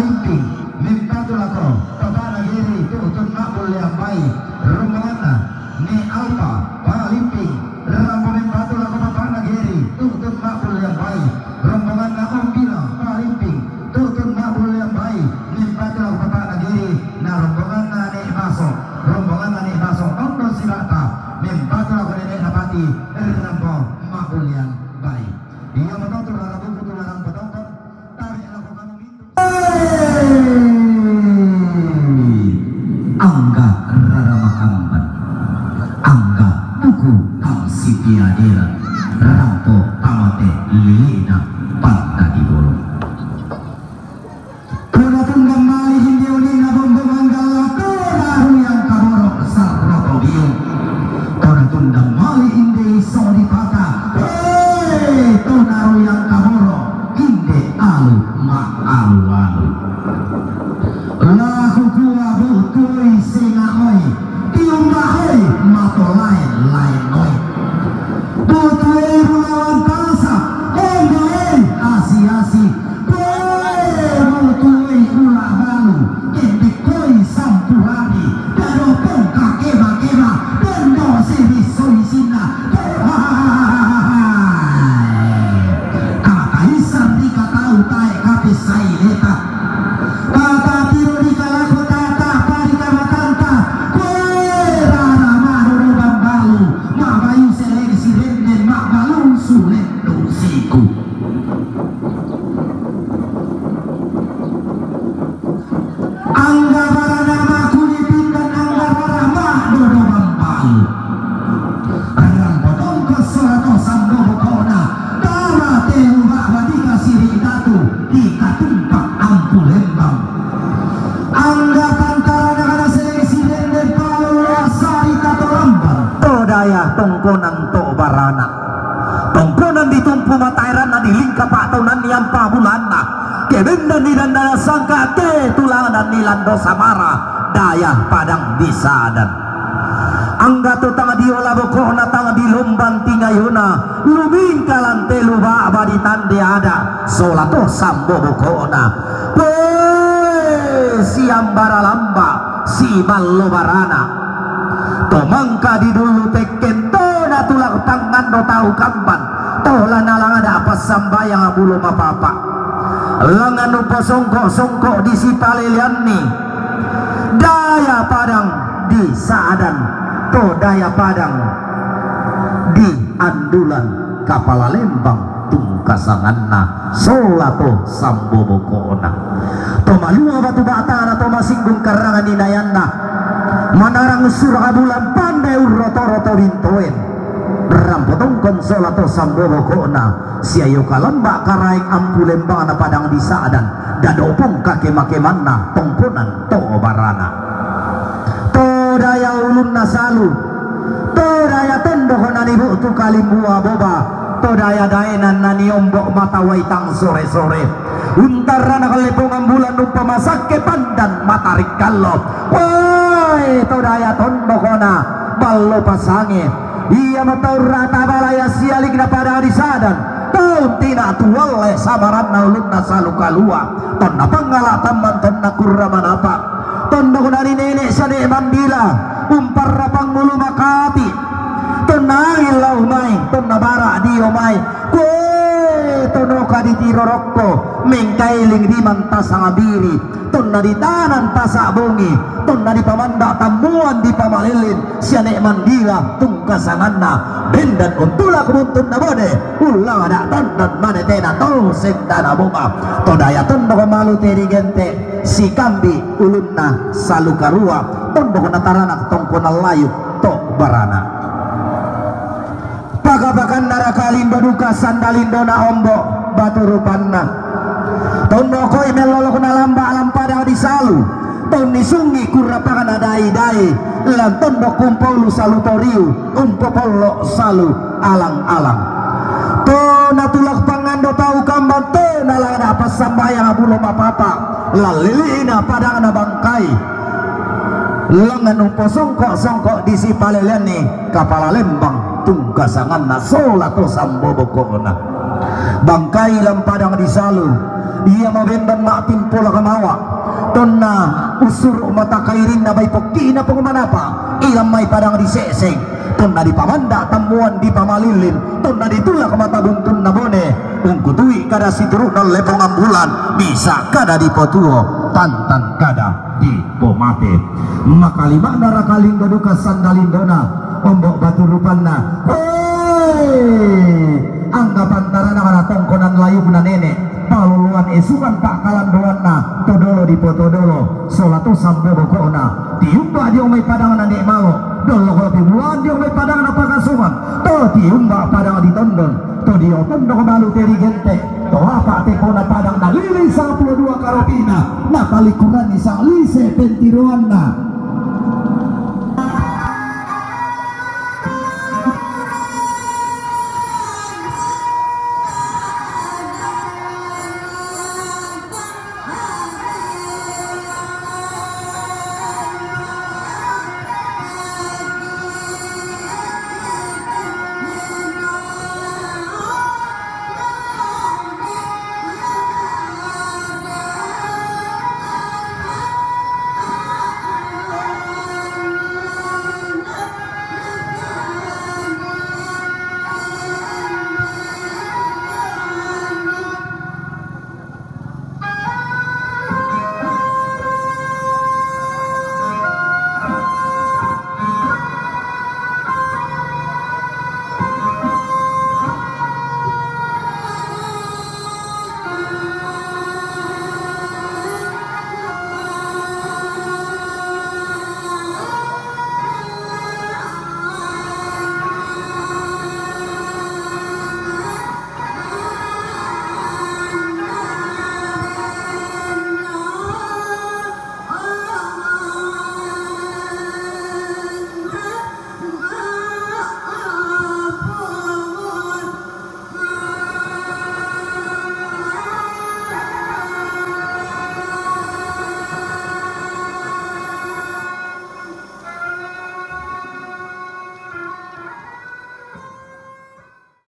Palimping Mimpatulako Tabana Giri Tutun Makul yang baik rombonganna Ni Alpa Palimping Rambo Mimpatulako Tabana Giri Tutun Makul yang baik rombonganna Ombila Palimping Tutun Makul yang baik Mimpatulako Tabana Giri Nah rombonganna Ni Baso rombonganna Ni Baso Ondo Silata Mimpatulako Nenek Napati Rambo Makul yang baik. Ia menonton lagu putulan penonton tarik lakukan itu. Angga Rara Makamban, Angga Tuku Kang Sipiadera, Rampo Tamate Lina Panta di Bolong. Penonton kembali hindi uling na bumbungan galato laru yang kaborok sarroto biyo. Penonton kembali hindi sodi pata. Tonaro yang kaboro inde alu ma alu lahu kuwa butui singa oi tiumba oi mato lain oi butui melawan tasa ongoen asi butui ulah balu inde koi sampurani pero pongka keba bendo siri soi sina tongkonan to barana tongkonan ditumpu matairan na dilingkap atau nan yang pabulan na kebenda nilanda sangka te tulangan dan nilando samara daya padang disadan angga to tanga diola bokona tanga dilomban tingayuna lumingkalan te luba abadi tande ada solato sambo bokona siambara lamba si ballo barana tomangka di dulu teken toda tulang tangan do tahu kampan tola nalang ada apa sambayang abulu mapapa langan upo songkok di sipalelian nih daya padang di saadan to daya padang di andulan kapala lembang tungkasanganna solato sambo bokona to malua batu bata to masinggung karangan inayanna manarang surga bulan pandai roto-roto bintoen rampotong konsol atau sambo bokona siayo kalamba karaing ampulembang na padang disaadan dadopong kake-make manna tongkonan to barana to daya ulun nasalu to daya tondokonan ibu tu kalimbua boba to daya daenan nani ombok matawai tang sore-sore untara na kalipungan bulan umpama sake pandan matarik kalop to daya tondokona ballo pasange iya matau rata balaya sialik na pada disadan tahun tina tuwale samaran na ulun na saluka lua ton na pangalatan man ton na kurraman apa tondokona ni nenek sa de mandila umparra pangulu makati ton na ilaw may ton na bara di umay tono ka di tirorokko mengkailing di mantas ngabiri ton na di tanan tasa bongi ton na di pamanda tamuan di pamalilin siya nek mandila tungkasanganna bendan untula kumuntun na bode ulang ada tandan manetena tol sendana buma to daya tondo ko malu terigente si kambi ulun na salukarua tondo ko nataranak tongko na layu to barana pagabakan narakalindo duka sandalindo na ombo batu rupanna tondo ko imelolo ko na lamba pada di salu toni sungi kurapangan adai-dai lan tondo kumpolu salu toriu umpopolo salu alang-alang to natulak pangando tau kamban to nalang apa sambayang abulo mapapa lalilina padang na bangkai lengan umpo songkok di si paleleni kapala lembang tungkasangan na solato sambo bokona bangkai lam padang di salu ia mabendon matin pola kamawa tonna usur mata kairin na bay pokti na pengumanapa ilam may padang di seseng tonna di pamanda tamuan di pamalilin tonna ditulak mata buntun na bone ungkutui kada situru nol lepong ambulan bisa kada di potuo tantan kada di pomate makalima narakaling gaduka sandalindona ombok batu rupanna anggapan tarana kana tongkonan layu na nenek paluluan esukan pak kalandoan na todolo di potodolo solatu sambo bokona tiumba dia may padangan na malo dolo ko tibuan dia may padangan na pagasuhan to tiumba padangan di tondon to di otondo kamalu teri gente to apa teko na padang na lili 12 karopina na palikuran isang lise pentiruan na